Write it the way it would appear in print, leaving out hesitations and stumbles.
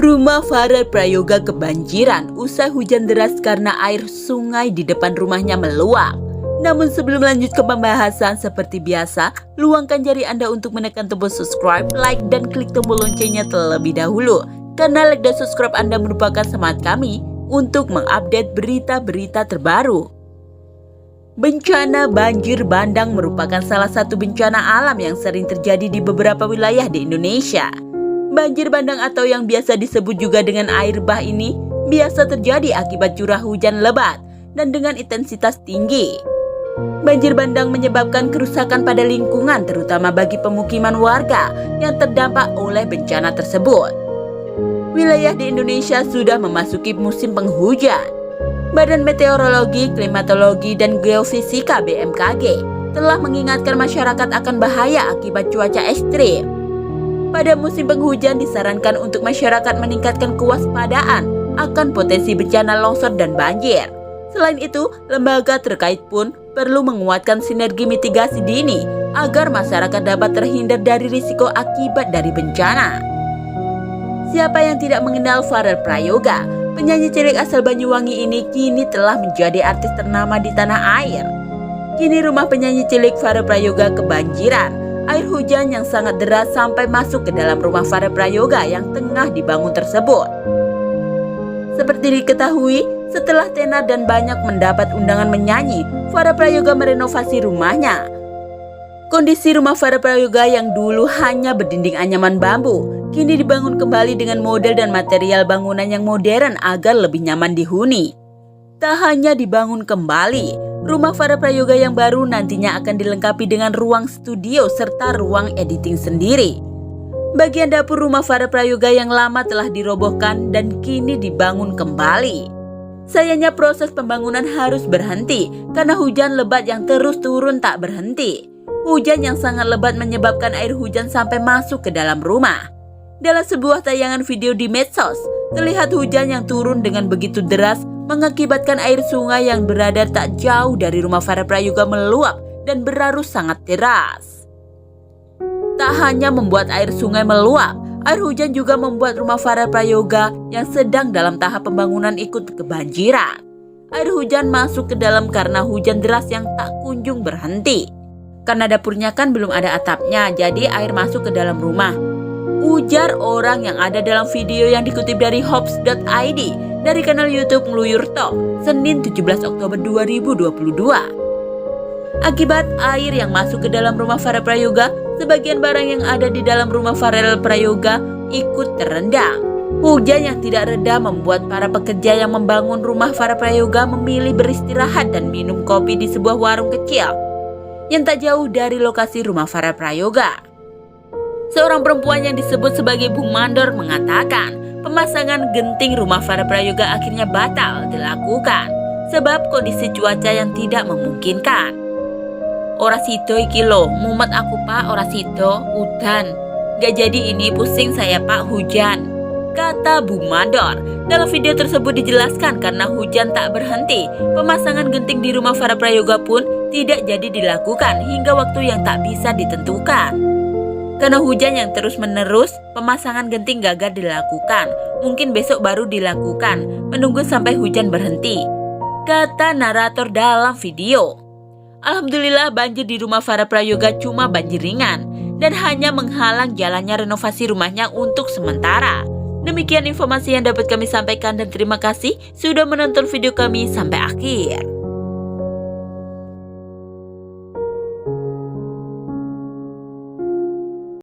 Rumah Farel Prayoga kebanjiran usai hujan deras karena air sungai di depan rumahnya meluap. Namun sebelum lanjut ke pembahasan, seperti biasa, luangkan jari Anda untuk menekan tombol subscribe, like, dan klik tombol loncengnya terlebih dahulu. Karena like dan subscribe Anda merupakan semangat kami untuk mengupdate berita-berita terbaru. Bencana banjir bandang merupakan salah satu bencana alam yang sering terjadi di beberapa wilayah di Indonesia. Banjir bandang atau yang biasa disebut juga dengan air bah ini biasa terjadi akibat curah hujan lebat dan dengan intensitas tinggi. Banjir bandang menyebabkan kerusakan pada lingkungan terutama bagi pemukiman warga yang terdampak oleh bencana tersebut. Wilayah di Indonesia sudah memasuki musim penghujan. Badan Meteorologi, Klimatologi, dan Geofisika (BMKG) telah mengingatkan masyarakat akan bahaya akibat cuaca ekstrim. Pada musim penghujan disarankan untuk masyarakat meningkatkan kewaspadaan akan potensi bencana longsor dan banjir. Selain itu, lembaga terkait pun perlu menguatkan sinergi mitigasi dini agar masyarakat dapat terhindar dari risiko akibat dari bencana. Siapa yang tidak mengenal Farel Prayoga, penyanyi cilik asal Banyuwangi ini kini telah menjadi artis ternama di tanah air. Kini rumah penyanyi cilik Farel Prayoga kebanjiran air hujan yang sangat deras sampai masuk ke dalam rumah Farel Prayoga yang tengah dibangun tersebut. Seperti diketahui, setelah tenar dan banyak mendapat undangan menyanyi, Farel Prayoga merenovasi rumahnya. Kondisi rumah Farel Prayoga yang dulu hanya berdinding anyaman bambu, kini dibangun kembali dengan model dan material bangunan yang modern agar lebih nyaman dihuni. Tak hanya dibangun kembali, rumah Farel Prayoga yang baru nantinya akan dilengkapi dengan ruang studio serta ruang editing sendiri. Bagian dapur rumah Farel Prayoga yang lama telah dirobohkan dan kini dibangun kembali. Sayangnya proses pembangunan harus berhenti karena hujan lebat yang terus turun tak berhenti. Hujan yang sangat lebat menyebabkan air hujan sampai masuk ke dalam rumah. Dalam sebuah tayangan video di medsos, terlihat hujan yang turun dengan begitu deras mengakibatkan air sungai yang berada tak jauh dari rumah Farel Prayoga meluap dan berarus sangat deras. Tak hanya membuat air sungai meluap, air hujan juga membuat rumah Farel Prayoga yang sedang dalam tahap pembangunan ikut kebanjiran. Air hujan masuk ke dalam karena hujan deras yang tak kunjung berhenti. Karena dapurnya kan belum ada atapnya, jadi air masuk ke dalam rumah. Ujar orang yang ada dalam video yang dikutip dari hops.id dari kanal YouTube Ngeluyur Talk, Senin 17 Oktober 2022. Akibat air yang masuk ke dalam rumah Farel Prayoga, sebagian barang yang ada di dalam rumah Farel Prayoga ikut terendam. Hujan yang tidak reda membuat para pekerja yang membangun rumah Farel Prayoga memilih beristirahat dan minum kopi di sebuah warung kecil yang tak jauh dari lokasi rumah Farel Prayoga. Seorang perempuan yang disebut sebagai Bu Mandor mengatakan pemasangan genting rumah Farel Prayoga akhirnya batal dilakukan sebab kondisi cuaca yang tidak memungkinkan. Ora sido iki lho, mumet aku pak, ora sido, udan. Gak jadi ini, pusing saya pak, hujan, kata Bu Mandor. Dalam video tersebut dijelaskan karena hujan tak berhenti, pemasangan genting di rumah Farel Prayoga pun tidak jadi dilakukan hingga waktu yang tak bisa ditentukan. Karena hujan yang terus-menerus, pemasangan genting gagal dilakukan. Mungkin besok baru dilakukan, menunggu sampai hujan berhenti, kata narator dalam video. Alhamdulillah banjir di rumah Farel Prayoga cuma banjir ringan dan hanya menghalang jalannya renovasi rumahnya untuk sementara. Demikian informasi yang dapat kami sampaikan dan terima kasih sudah menonton video kami sampai akhir.